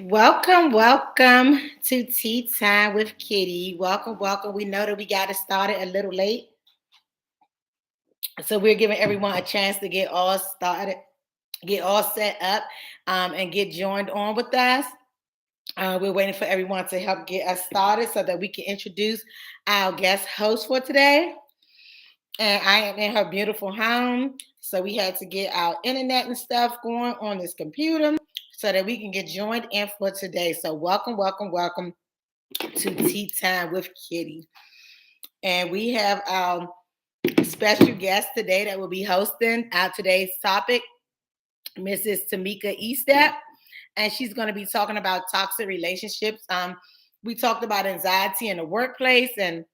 Welcome to Tea Time with Kitty. Welcome. We know that we got it started a little late, so we're giving everyone a chance to get all started, get all set up, and get joined on with us. We're waiting for everyone to help get us started so that we can introduce our guest host for today. And I am in her beautiful home, so we had to get our internet and stuff going on this computer so that we can get joined in for today. So welcome to Tea Time with Kitty. And we have our special guest today that will be hosting our today's topic, Mrs. Tamika Estep. And she's going to be talking about toxic relationships. We talked about anxiety in the workplace, and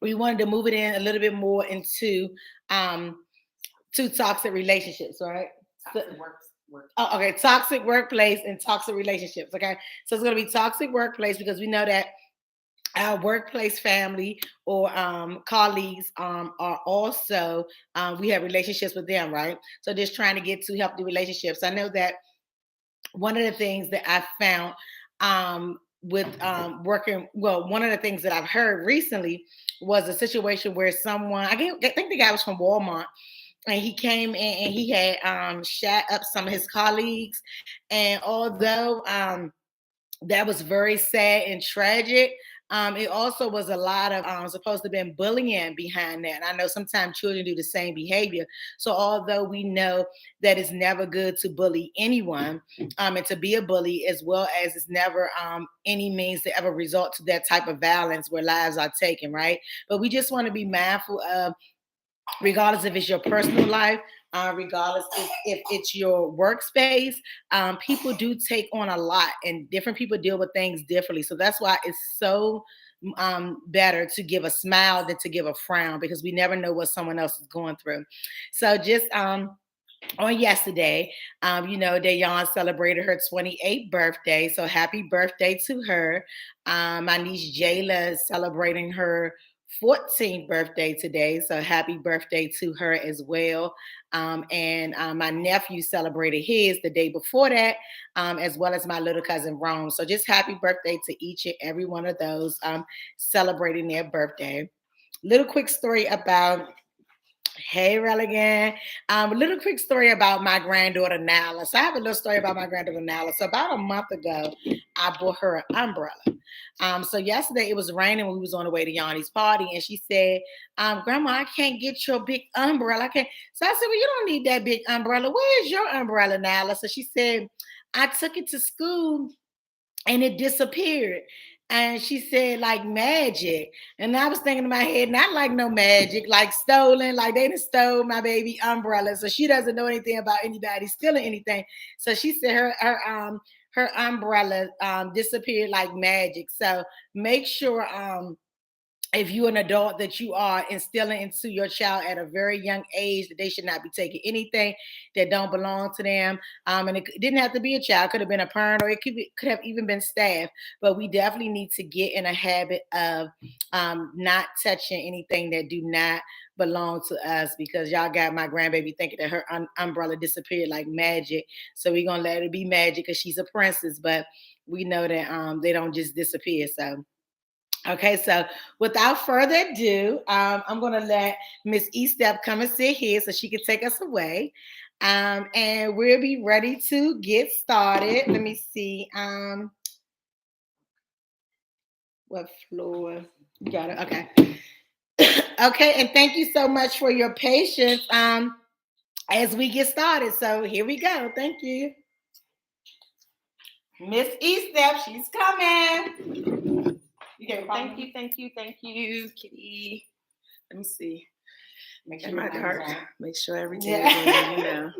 we wanted to move it in a little bit more into to toxic relationships, right? Toxic work. Oh, okay, toxic workplace and toxic relationships. Okay, so it's going to be toxic workplace because we know that our workplace family or colleagues are also we have relationships with them, right? So just trying to get to healthy relationships. I know that one of the things that I found with working, well, one of the things that I've heard recently was a situation where someone, I think the guy was from Walmart, and he came in and he had shot up some of his colleagues. And although that was very sad and tragic. It also was a lot of supposed to have been bullying behind that. And I know sometimes children do the same behavior. So although we know that it's never good to bully anyone and to be a bully, as well as it's never any means to ever result to that type of violence where lives are taken, right? But we just want to be mindful of, regardless if it's your personal life, regardless if it's your workspace, people do take on a lot and different people deal with things differently. So that's why it's so better to give a smile than to give a frown because we never know what someone else is going through. So just on yesterday, Dayan celebrated her 28th birthday. So happy birthday to her. My niece Jayla is celebrating her 14th birthday today. So happy birthday to her as well. And my nephew celebrated his the day before that, as well as my little cousin Rome. So just happy birthday to each and every one of those celebrating their birthday. Little quick story about Hey, Religan. A little quick story about my granddaughter Nala. So I have a little story about my granddaughter Nala. So about a month ago, I bought her an umbrella. So yesterday it was raining when we was on the way to Yanni's party, and she said, "Grandma, I can't get your big umbrella. I can't." So I said, "Well, you don't need that big umbrella. Where's your umbrella, Nala?" So she said, "I took it to school and it disappeared." And she said, like magic. And I was thinking in my head, not like no magic, like stolen, like they done stole my baby umbrella. So she doesn't know anything about anybody stealing anything. So she said her umbrella disappeared like magic. So make sure if you're an adult that you are instilling into your child at a very young age that they should not be taking anything that don't belong to them. And it didn't have to be a child, could have been a parent, or could have even been staff. But we definitely need to get in a habit of not touching anything that do not belong to us, because y'all got my grandbaby thinking that her umbrella disappeared like magic. So we're gonna let her be magic because she's a princess, but we know that they don't just disappear. So okay, so without further ado, I'm going to let Miss Estep come and sit here so she can take us away. And we'll be ready to get started. Let me see. What floor? You got it. Okay. Okay, and thank you so much for your patience as we get started. So here we go. Thank you. Miss Estep, she's coming. Thank you, Kitty. Let me see. Make sure my dark. Make sure everything is on,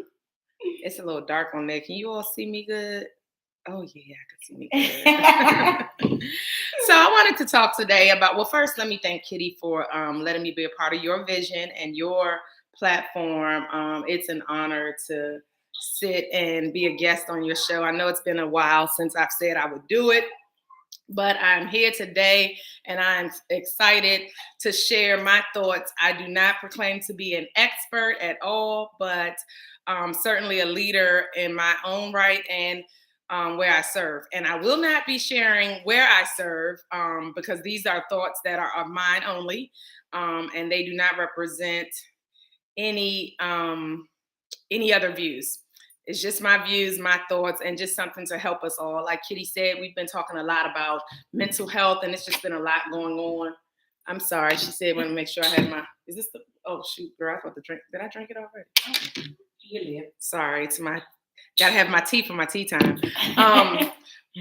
It's a little dark on there. Can you all see me good? Oh yeah, I can see me good. So I wanted to talk today about. Well, first, let me thank Kitty for letting me be a part of your vision and your platform. It's an honor to sit and be a guest on your show. I know it's been a while since I've said I would do it, but I'm here today and I'm excited to share my thoughts. I do not proclaim to be an expert at all, but certainly a leader in my own right. And where I serve. And I will not be sharing where I serve because these are thoughts that are of mine only, and they do not represent any other views. It's just my views, my thoughts, and just something to help us all. Like Kitty said, we've been talking a lot about mental health, and it's just been a lot going on. I'm sorry. She said, want to make sure I had my, is this the, oh shoot, girl, I thought the drink, did I drink it already? Oh. You live. Sorry, it's my, gotta have my tea for my tea time.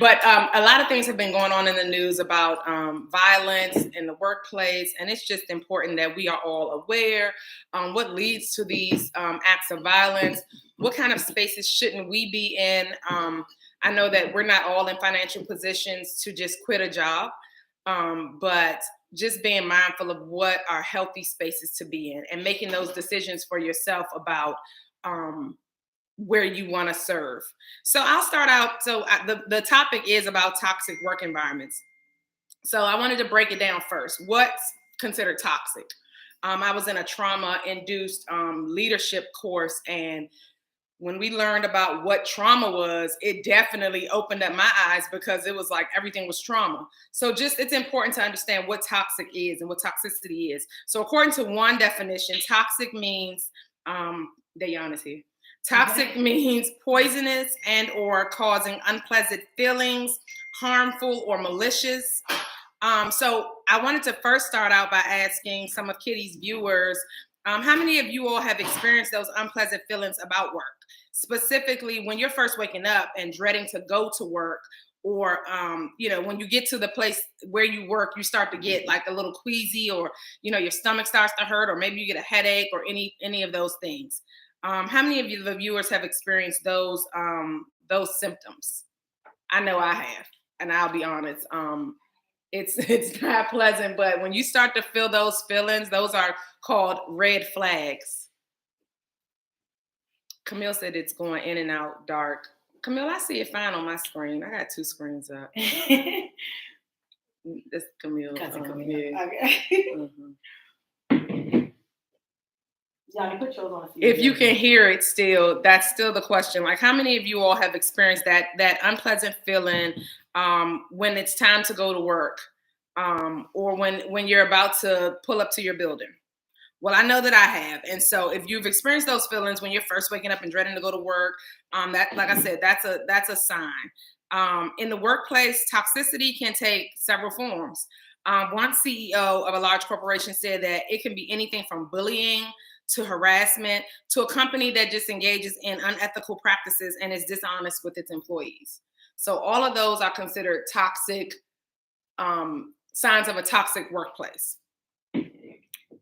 But a lot of things have been going on in the news about violence in the workplace, and it's just important that we are all aware what leads to these acts of violence. What kind of spaces shouldn't we be in? I know that we're not all in financial positions to just quit a job, but just being mindful of what are healthy spaces to be in and making those decisions for yourself about where you want to serve. So I'll start out. So the topic is about toxic work environments. So I wanted to break it down first. What's considered toxic? I was in a trauma-induced leadership course, and when we learned about what trauma was, it definitely opened up my eyes because it was like everything was trauma. So just it's important to understand what toxic is and what toxicity is. So according to one definition, toxic means, Dayana's here. Toxic means poisonous and or causing unpleasant feelings, harmful or malicious. So I wanted to first start out by asking some of Kitty's viewers, how many of you all have experienced those unpleasant feelings about work? Specifically, when you're first waking up and dreading to go to work, or when you get to the place where you work, you start to get like a little queasy, or your stomach starts to hurt, or maybe you get a headache, or any of those things. How many of you, the viewers, have experienced those symptoms? I know I have, and I'll be honest. It's not pleasant, but when you start to feel those feelings, those are called red flags. Camille said it's going in and out dark. Camille, I see it fine on my screen. I got two screens up. That's Camille. Camille. Yeah. Okay. Mm-hmm. Johnny, put yours on. If you can hear it still, that's still the question. Like, how many of you all have experienced that unpleasant feeling when it's time to go to work, or when you're about to pull up to your building? Well, I know that I have. And so if you've experienced those feelings when you're first waking up and dreading to go to work, that, like I said, that's a sign. In the workplace, toxicity can take several forms. One CEO of a large corporation said that it can be anything from bullying to harassment to a company that just engages in unethical practices and is dishonest with its employees. So all of those are considered toxic, signs of a toxic workplace.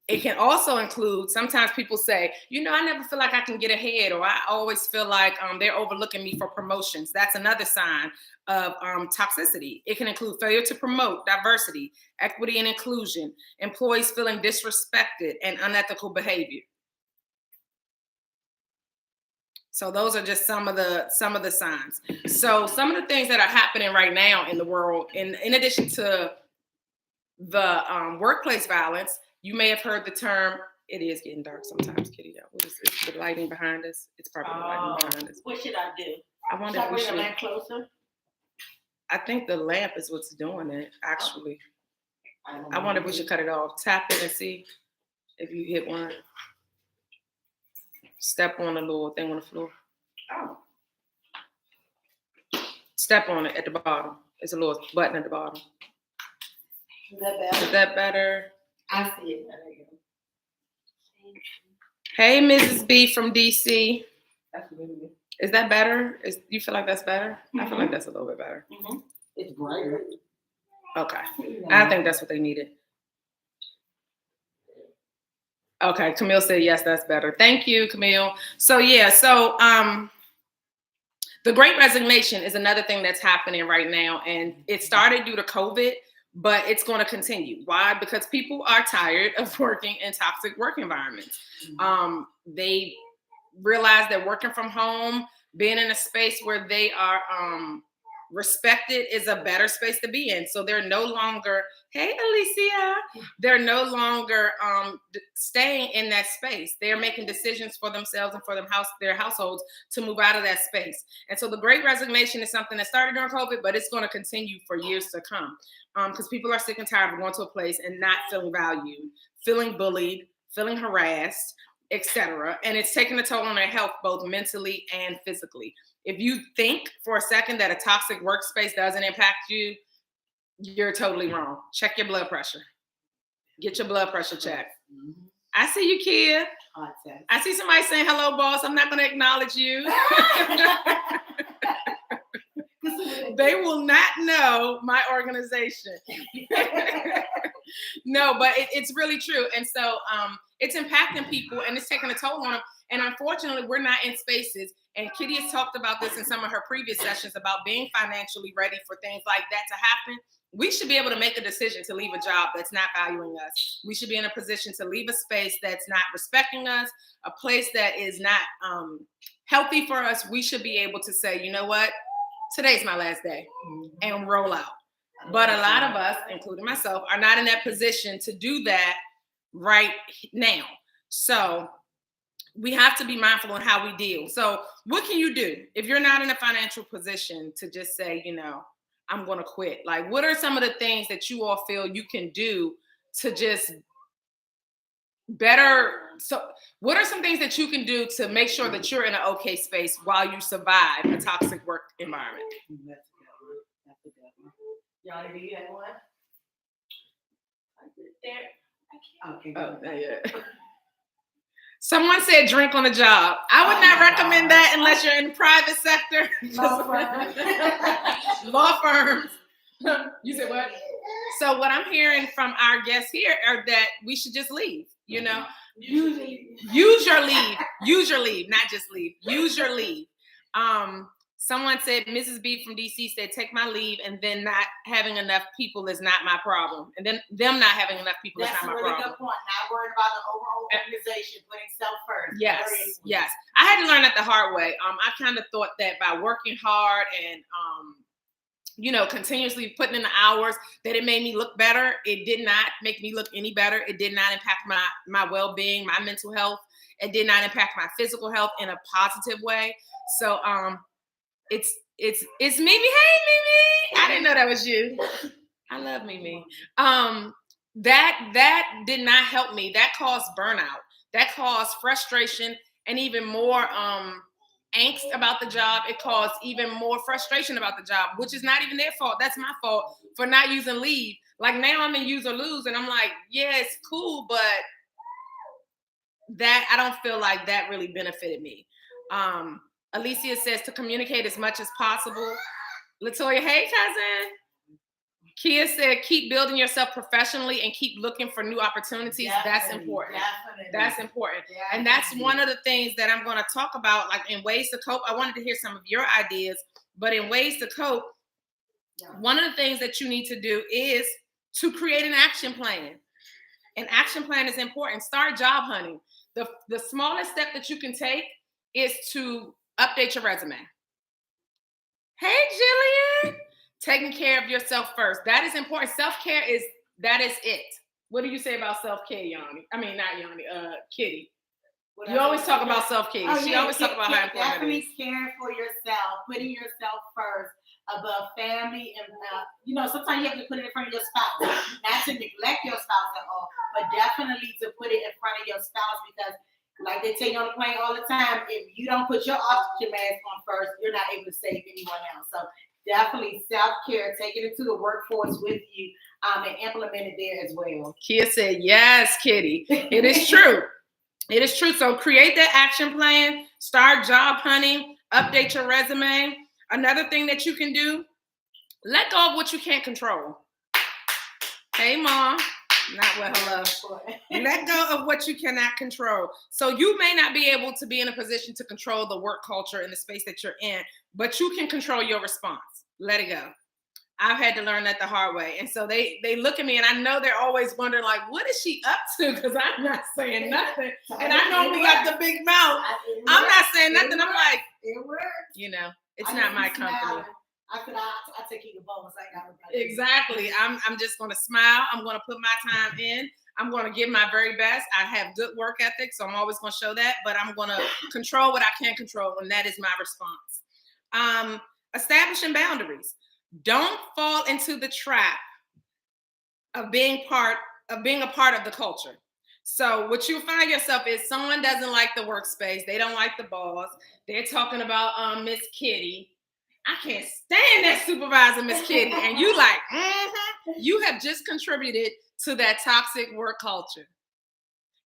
It can also include, sometimes people say, I never feel like I can get ahead, or I always feel like they're overlooking me for promotions. That's another sign of toxicity. It can include failure to promote diversity, equity, and inclusion, employees feeling disrespected, and unethical behavior. So those are just some of the signs. So some of the things that are happening right now in the world, in addition to the workplace violence, you may have heard the term. It is getting dark sometimes, Kitty. What is this? The lighting behind us? It's probably the lighting behind us. What should I do? I wonder if we should bring the lamp closer. I think the lamp is what's doing it, actually. I wonder if we should cut it off. Tap it and see if you hit one. Step on the little thing on the floor. Oh. Step on it at the bottom. It's a little button at the bottom. Is that better? Is that better? I see it. Hey, Mrs. B from DC. That's really good. Is that better? You feel like that's better? Mm-hmm. I feel like that's a little bit better. Mm-hmm. It's brighter. Okay. I think that's what they needed. Okay, Camille said yes, that's better. Thank you, Camille. So the Great Resignation is another thing that's happening right now, and it started due to COVID, but it's going to continue. Why? Because people are tired of working in toxic work environments. Mm-hmm. They realize that working from home, being in a space where they are respected is a better space to be in. So they're no longer, hey Alicia, they're no longer staying in that space. They're making decisions for themselves and for their households to move out of that space. And so the Great Resignation is something that started during COVID, but it's going to continue for years to come, because people are sick and tired of going to a place and not feeling valued, feeling bullied, feeling harassed, etc. And it's taking a toll on their health, both mentally and physically. If you think for a second that a toxic workspace doesn't impact you, you're totally wrong. Check your blood pressure. Get your blood pressure checked. I see you, kid. I see somebody saying, hello, boss. I'm not going to acknowledge you. They will not know my organization. No, but it's really true. And so it's impacting people and it's taking a toll on them. And unfortunately, we're not in spaces. And Kitty has talked about this in some of her previous sessions about being financially ready for things like that to happen. We should be able to make a decision to leave a job that's not valuing us. We should be in a position to leave a space that's not respecting us, a place that is not healthy for us. We should be able to say, you know what? Today's my last day, and roll out. But a lot of us, including myself, are not in that position to do that right now. So we have to be mindful in how we deal. So what can you do if you're not in a financial position to just say, you know, I'm going to quit? Like, what are some of the things that you all feel you can do to just better? So what are some things that you can do to make sure that you're in an okay space while you survive a toxic work environment? That's a good one. Y'all, do you have one? There. Okay. Oh, yeah. Someone said drink on the job. I would not recommend that unless you're in the private sector. Law firms. You said what? So what I'm hearing from our guests here are that we should just leave, you know? Use your leave. Use your leave, not just leave. Use your leave. Someone said, Mrs. B from DC said, take my leave, and then not having enough people is not my problem. And then them not having enough people is not my problem. That's a really good point. Not worried about the overall organization, putting self first. Yes, yes. I had to learn that the hard way. I kind of thought that by working hard and, you know, continuously putting in the hours, that it made me look better. It did not make me look any better. It did not impact my well-being, my mental health. It did not impact my physical health in a positive way. So, it's Mimi. Hey, Mimi. I didn't know that was you. I love Mimi. That did not help me. That caused burnout. That caused frustration and even more angst about the job. It caused even more frustration about the job, which is not even their fault. That's my fault for not using leave. Like now I'm in use or lose, and I'm like, yeah, it's cool, but that I don't feel like that really benefited me. Alicia says to communicate as much as possible. Latoya, hey, cousin. Kia said, keep building yourself professionally and keep looking for new opportunities. That's important. That's important. And that's one of the things that I'm going to talk about, like in ways to cope. I wanted to hear some of your ideas, but in ways to cope, one of the things that you need to do is to create an action plan. An action plan is important. Start job hunting. The smallest step that you can take is to update your resume. Hey, Jillian. Taking care of yourself first. That is important. Self-care is it. What do you say about self-care, Yanni? I mean, not Yanni, Kitty. You always talk about self-care. She always talk about how important it is. Definitely caring for yourself, putting yourself first above family. And, you know, sometimes you have to put it in front of your spouse. Not to neglect your spouse at all, but definitely to put it in front of your spouse, because like they tell you on the plane all the time, if you don't put your oxygen mask on first, you're not able to save anyone else. So definitely self-care, take it into the workforce with you, and implement it there as well. Kia said, yes, Kitty. It is true. It is true. So create that action plan, start job hunting, update your resume. Another thing that you can do, let go of what you can't control. Hey, Mom. Not well, hello. Let go of what you cannot control. So you may not be able to be in a position to control the work culture in the space that you're in, but you can control your response. Let it go. I've had to learn that the hard way. And so they look at me, and I know they're always wondering, like, what is she up to? Because I'm not saying nothing. And I normally got the big mouth. I'm not saying nothing. I'm like, it works. You know, it's not my company. I said I take you to bones. I got exactly. I'm just gonna smile. I'm gonna put my time in. I'm going to give my very best. I have good work ethic, so I'm always going to show that, but I'm going to control what I can control, and that is my response. Establishing boundaries. Don't fall into the trap of being a part of the culture. So what you find yourself is someone doesn't like the workspace. They don't like the boss. They're talking about Miss Kitty. I can't stand that supervisor, Miss Kitty. And you like, you have just contributed to that toxic work culture.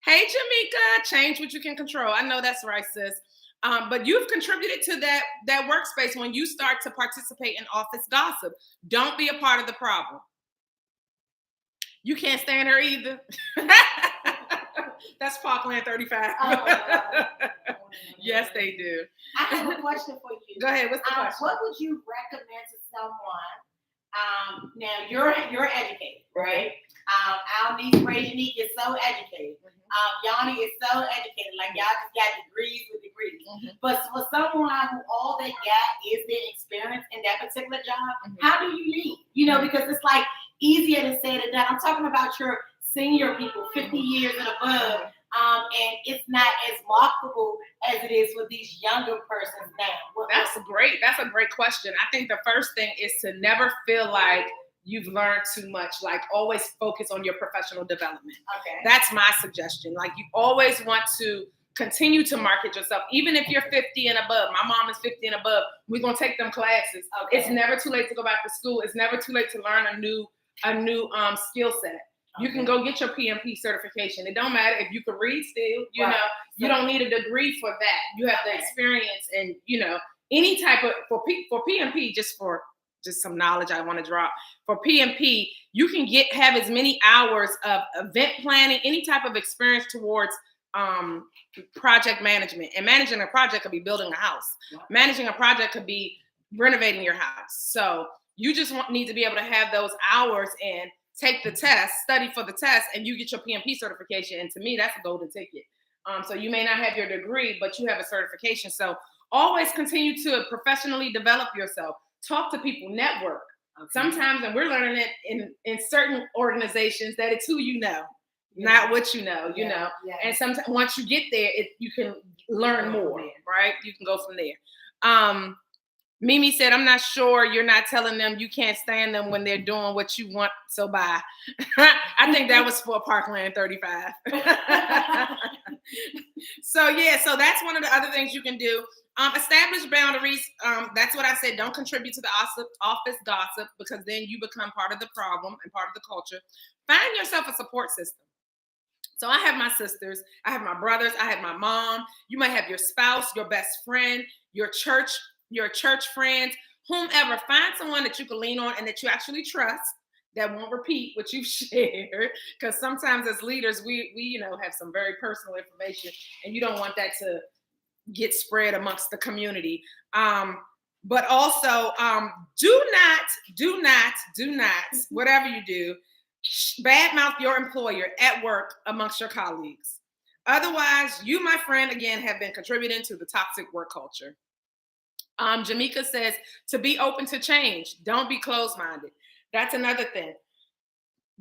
Hey, Jamaica, change what you can control. I know that's right, sis. But you've contributed to that workspace when you start to participate in office gossip. Don't be a part of the problem. You can't stand her either. That's Parkland 35. Yes, they do. I have a question for you. Go ahead. What's the question? What would you recommend to someone? Now you're educated, right? Our niece Rajanique is so educated. Yanni is so educated. Like y'all just got degrees with degrees. But for someone who all they got is their experience in that particular job, how do you lead? You know, because it's like easier to say than done. I'm talking about your senior people, 50 years and above. And it's not as marketable as it is with these younger persons now. That's a great question. I think the first thing is to never feel like you've learned too much. Like always focus on your professional development. Okay. That's my suggestion. Like you always want to continue to market yourself. Even if you're 50 and above, my mom is 50 and above, we're going to take them classes. Okay. It's never too late to go back to school. It's never too late to learn a new skill set. You can go get your PMP certification. It don't matter if you can read still, you know, you don't need a degree for that. You have the experience and, you know, any type of, for PMP, just some knowledge I want to drop. For PMP, you can have as many hours of event planning, any type of experience towards project management. And managing a project could be building a house. Managing a project could be renovating your house. So you just need to be able to have those hours and take the test, study for the test, and you get your PMP certification. And to me, that's a golden ticket. So you may not have your degree, but you have a certification. So always continue to professionally develop yourself. Talk to people, network. Okay. Sometimes, and we're learning it in certain organizations, that it's who you know, not what you know, you know. Yeah. And sometimes once you get there, you can learn more, right? You can go from there. Mimi said, I'm not sure you're not telling them you can't stand them when they're doing what you want, so bye. I think that was for Parkland 35. So that's one of the other things you can do. Establish boundaries. That's what I said. Don't contribute to the office gossip, because then you become part of the problem and part of the culture. Find yourself a support system. So I have my sisters, I have my brothers, I have my mom. You might have your spouse, your best friend, your church friends, whomever. Find someone that you can lean on and that you actually trust, that won't repeat what you've shared. Because sometimes as leaders, we have some very personal information, and you don't want that to get spread amongst the community. But also, do not, whatever you do, badmouth your employer at work amongst your colleagues. Otherwise, you, my friend, again, have been contributing to the toxic work culture. Jamaica says to be open to change. Don't be closed-minded. That's another thing.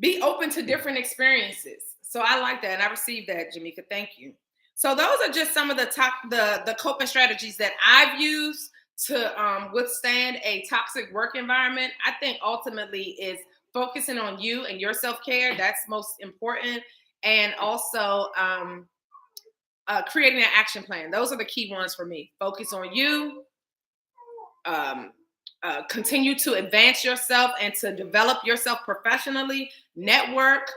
Be open to different experiences. So I like that, and I received that, Jamaica. Thank you. So those are just some of the coping strategies that I've used to withstand a toxic work environment. I think ultimately is focusing on you and your self-care. That's most important. And also creating an action plan. Those are the key ones for me. Focus on you. Continue to advance yourself and to develop yourself professionally. Network.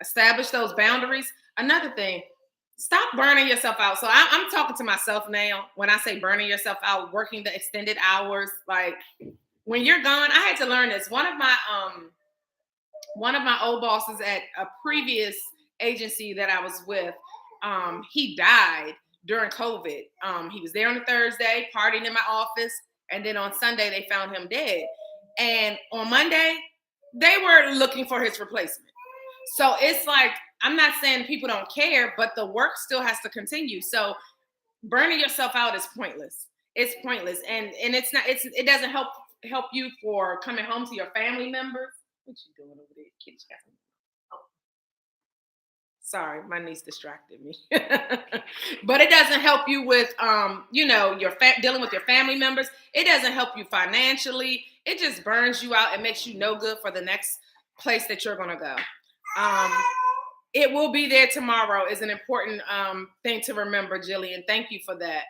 Establish those boundaries. Another thing, stop burning yourself out. So I'm talking to myself now when I say burning yourself out, working the extended hours. Like when you're gone, I had to learn this. One of my old bosses at a previous agency that I was with, he died during COVID. He was there on a Thursday, partying in my office, and then on Sunday they found him dead. And on Monday, they were looking for his replacement. So it's like, I'm not saying people don't care, but the work still has to continue. So burning yourself out is pointless. It's pointless. And it doesn't help help you for coming home to your family members. What you doing over there, kid? Sorry, my niece distracted me. But it doesn't help you with, your dealing with your family members. It doesn't help you financially. It just burns you out and makes you no good for the next place that you're going to go. It will be there tomorrow is an important thing to remember, Jillian. Thank you for that.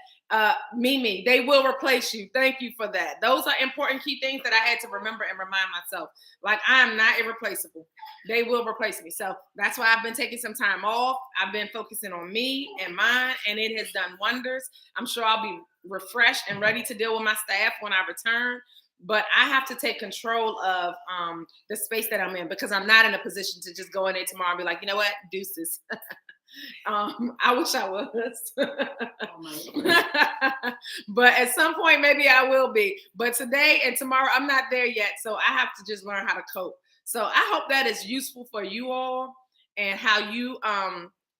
Mimi, they will replace you. Thank you for that. Those are important key things that I had to remember and remind myself. Like, I am not irreplaceable. They will replace me. So that's why I've been taking some time off. I've been focusing on me and mine, and it has done wonders. I'm sure I'll be refreshed and ready to deal with my staff when I return. But I have to take control of the space that I'm in, because I'm not in a position to just go in there tomorrow and be like, you know what, deuces. I wish I was. But at some point, maybe I will be. But today and tomorrow, I'm not there yet. So I have to just learn how to cope. So I hope that is useful for you all and how you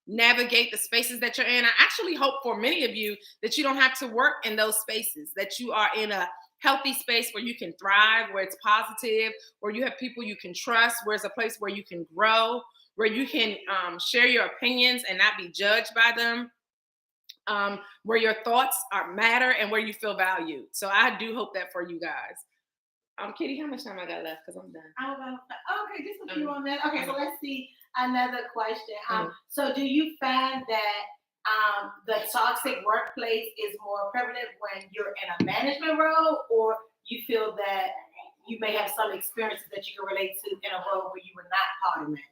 navigate the spaces that you're in. I actually hope for many of you that you don't have to work in those spaces, that you are in a healthy space where you can thrive, where it's positive, where you have people you can trust, where it's a place where you can grow, where you can share your opinions and not be judged by them, where your thoughts matter and where you feel valued. So I do hope that for you guys. Kitty, how much time I got left? Because I'm done. Okay, just a few on that. Okay, so let's see another question. So do you find that the toxic workplace is more prevalent when you're in a management role, or you feel that you may have some experiences that you can relate to in a role where you were not part of management?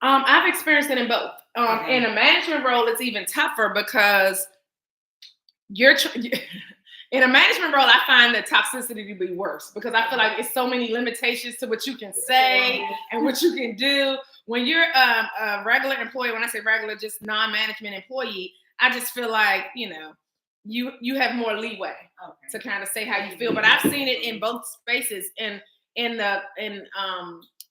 I've experienced it in both. In a management role, it's even tougher because in a management role, I find the toxicity to be worse because I feel like it's so many limitations to what you can say and what you can do. When you're a regular employee, when I say regular, just non-management employee, I just feel like, you have more leeway to kind of say how you feel. But I've seen it in both spaces. In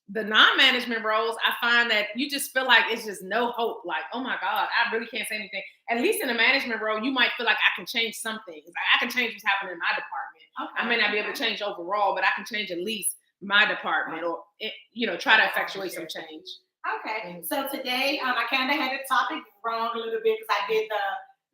the non-management roles, I find that you just feel like it's just no hope. Like, oh my God, I really can't say anything. At least in a management role, you might feel like I can change some things. Like, I can change what's happening in my department. I may not be able to change overall, but I can change at least my department, or try to effectuate some change. Okay, so today I kind of had the topic wrong a little bit because I did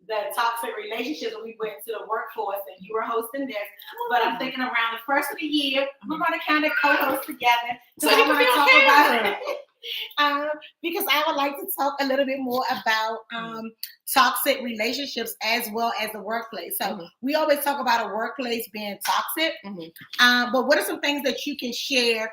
the toxic relationships when we went to the workforce and you were hosting this. But I'm thinking around the first of the year, we're going to kind of co-host together. So you can be on camera. Because I would like to talk a little bit more about toxic relationships as well as the workplace. So we always talk about a workplace being toxic. But what are some things that you can share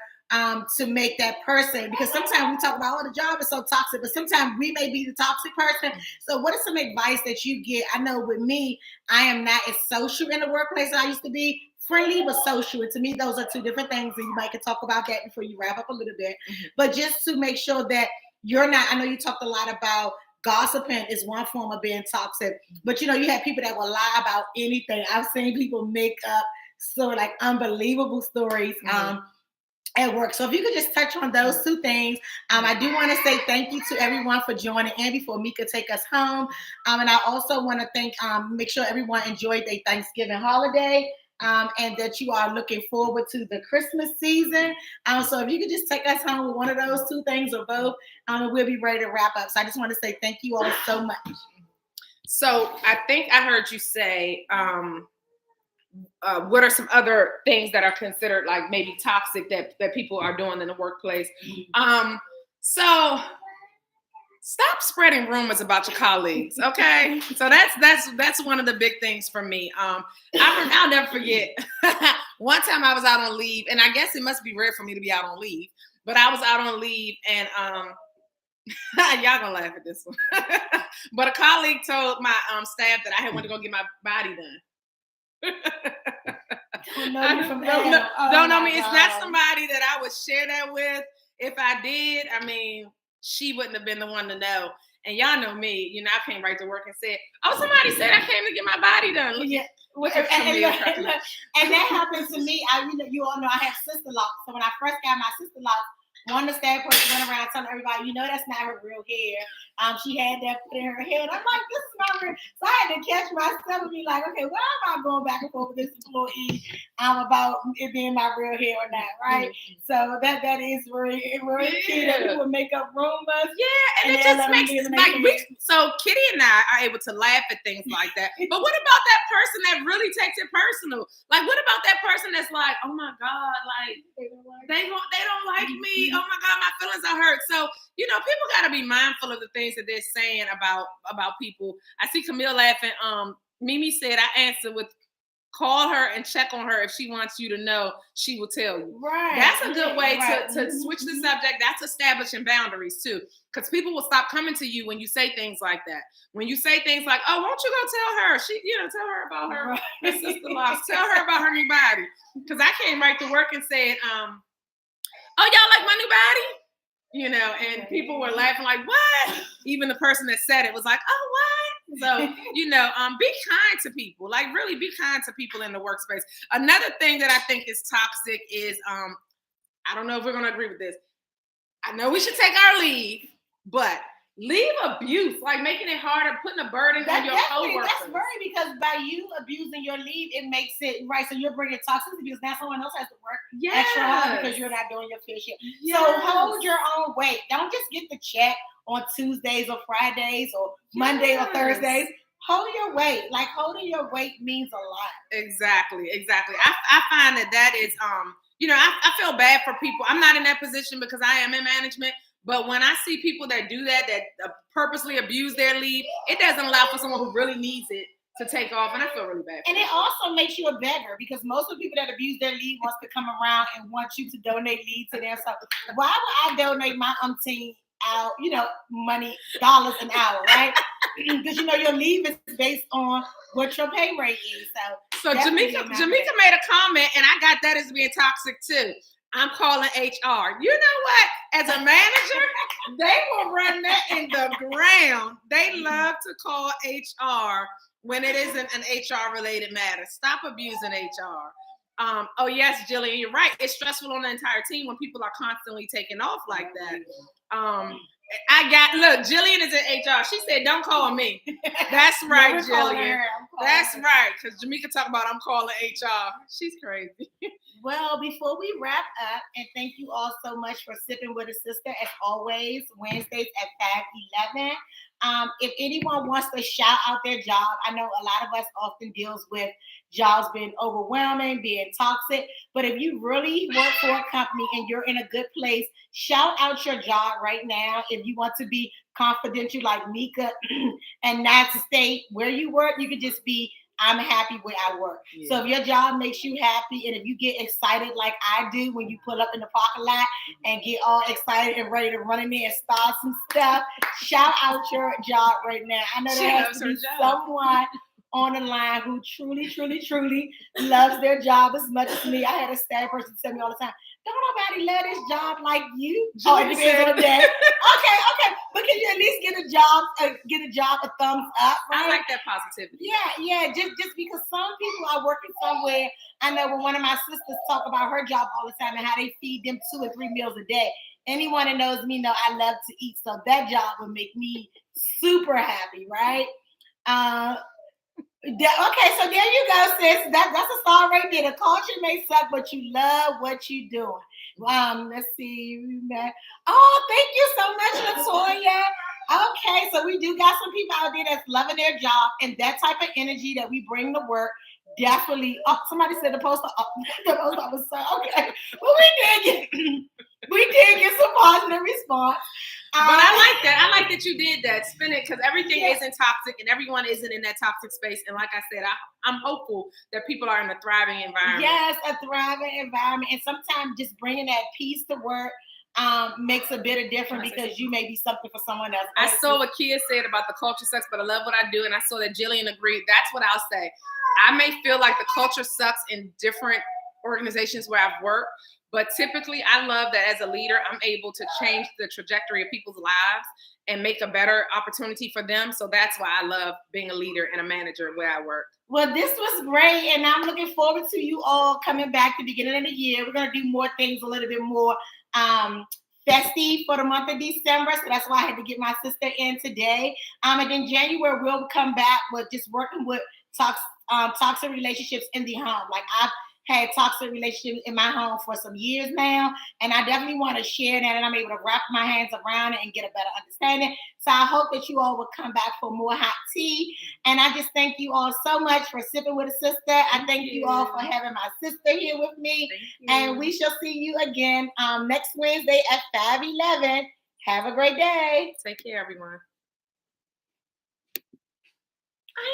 to make that person, because sometimes we talk about, the job is so toxic, but sometimes we may be the toxic person. So what is some advice that you get? I know with me, I am not as social in the workplace as I used to be. Friendly but social, and to me those are two different things, and you might can talk about that before you wrap up a little bit. But just to make sure that you're not, I know you talked a lot about gossiping is one form of being toxic, but you have people that will lie about anything. I've seen people make up unbelievable stories at work. So if you could just touch on those two things. I do want to say thank you to everyone for joining in before Mika take us home. And I also want to make sure everyone enjoyed their Thanksgiving holiday. And that you are looking forward to the Christmas season. So if you could just take us home with one of those two things or both, and we'll be ready to wrap up. So I just want to say thank you all so much. So I think I heard you say, what are some other things that are considered like maybe toxic that people are doing in the workplace? So stop spreading rumors about your colleagues, okay? So that's one of the big things for me. I'll never forget. One time I was out on leave, and I guess it must be rare for me to be out on leave, but I was out on leave, and y'all gonna laugh at this one. But a colleague told my staff that I had went to go get my body done. Don't know me from don't know me. It's not somebody that I would share that with. If I did, she wouldn't have been the one to know. And y'all know me, I came right to work and said, "Oh, somebody said I came to get my body done." And that happened to me. You all know I have sister locks. So when I first got my sister locks, one of the staff person went around telling everybody, that's not her real hair. She had that put in her head. I'm like, this is my real. So I had to catch myself and be like, okay, why am I going back and forth with this employee about it being my real hair or not, right? Mm-hmm. So that is very key that people make up rumors. Yeah, and it just makes so Kitty and I are able to laugh at things like that. But what about that person that really takes it personal? Like, what about that person that's like, oh my God, like they don't like me. Oh my God, my feelings are hurt. So, people got to be mindful of the things that they're saying about people. I see Camille laughing. Mimi said, I answered with, call her and check on her. If she wants you to know, she will tell you. Right. That's a good way to switch the subject. That's establishing boundaries too. Because people will stop coming to you when you say things like that. When you say things like, oh, won't you go tell her? She, tell her about her sister-in-law. Tell her about her new body. Because I came right to work and said, oh, y'all like my new body? And people were laughing like, what? Even the person that said it was like, oh, what? So, be kind to people. Like, really be kind to people in the workspace. Another thing that I think is toxic is, I don't know if we're going to agree with this. I know we should take our leave, but leave abuse, like making it harder, putting a burden on your coworkers. That's very, because by you abusing your leave, it makes it right. So you're bringing toxicity because now someone else has to work extra hard because you're not doing your fair share. Yes. So hold your own weight. Don't just get the check on Tuesdays or Fridays or Monday or Thursdays. Hold your weight. Like, holding your weight means a lot. Exactly. I find that is, I feel bad for people. I'm not in that position because I am in management. But when I see people that do that purposely abuse their leave, it doesn't allow for someone who really needs it to take off. And I feel really bad. And it also makes you a beggar, because most of the people that abuse their leave wants to come around and want you to donate leave to them. So why would I donate my umpteen out, money, dollars an hour, right? Because, your leave is based on what your pay rate is. So Jamaica made a comment, and I got that as being toxic too. I'm calling HR. You know what? As a manager, they will run that in the ground. They love to call HR when it isn't an HR related matter. Stop abusing HR. Oh yes, Jillian, you're right. It's stressful on the entire team when people are constantly taking off like that. Look, Jillian is in HR. She said, don't call me. That's right, Jillian. That's right. Because Jamaica talking about I'm calling HR. She's crazy. Well, before we wrap up, and thank you all so much for sipping with a sister, as always, Wednesdays at 5:11. If anyone wants to shout out their job, I know a lot of us often deals with jobs being overwhelming, being toxic. But if you really work for a company and you're in a good place, shout out your job right now. If you want to be confidential like Mika and not state where you work, you could just be, I'm happy where I work. Yeah. So if your job makes you happy, and if you get excited like I do when you pull up in the parking lot and get all excited and ready to run in there and start some stuff, shout out your job right now. I know there has to be someone on the line who truly, truly, truly loves their job as much as me. I had a staff person tell me all the time, don't nobody love this job like you. Oh, it depends on the day. Okay. But can you at least get a job a thumbs up? Right? I like that positivity. Yeah. Just because some people are working somewhere. I know when one of my sisters talk about her job all the time and how they feed them 2 or 3 meals a day. Anyone that knows me know I love to eat. So that job would make me super happy, right? Okay, so there you go, sis. That's a song right there. The culture may suck, but you love what you're doing. Let's see. Oh, thank you so much, Latoya. Okay, so we do got some people out there that's loving their job, and that type of energy that we bring to work definitely. Oh, somebody said the post office. Okay, well, we did get some positive response. But I like that. I like that you did that. Spin it, because everything isn't toxic and everyone isn't in that toxic space. And like I said, I'm hopeful that people are in a thriving environment. Yes, a thriving environment. And sometimes just bringing that peace to work makes a bit of difference, because you may be something for someone else. I saw what Kia said about the culture sucks, but I love what I do. And I saw that Jillian agreed. That's what I'll say. I may feel like the culture sucks in different organizations where I've worked, but typically I love that as a leader, I'm able to change the trajectory of people's lives and make a better opportunity for them. So that's why I love being a leader and a manager where I work. Well, this was great, and I'm looking forward to you all coming back at the beginning of the year. We're going to do more things, a little bit more festive for the month of December. So that's why I had to get my sister in today. And then January, we'll come back with just working with toxic relationships in the home. Like I've had toxic relationships in my home for some years now, and I definitely want to share that, and I'm able to wrap my hands around it and get a better understanding. So I hope that you all will come back for more hot tea. And I just thank you all so much for sipping with a sister. I thank you all for having my sister here with me. And we shall see you again next Wednesday at 5:11. Have a great day. Take care, everyone.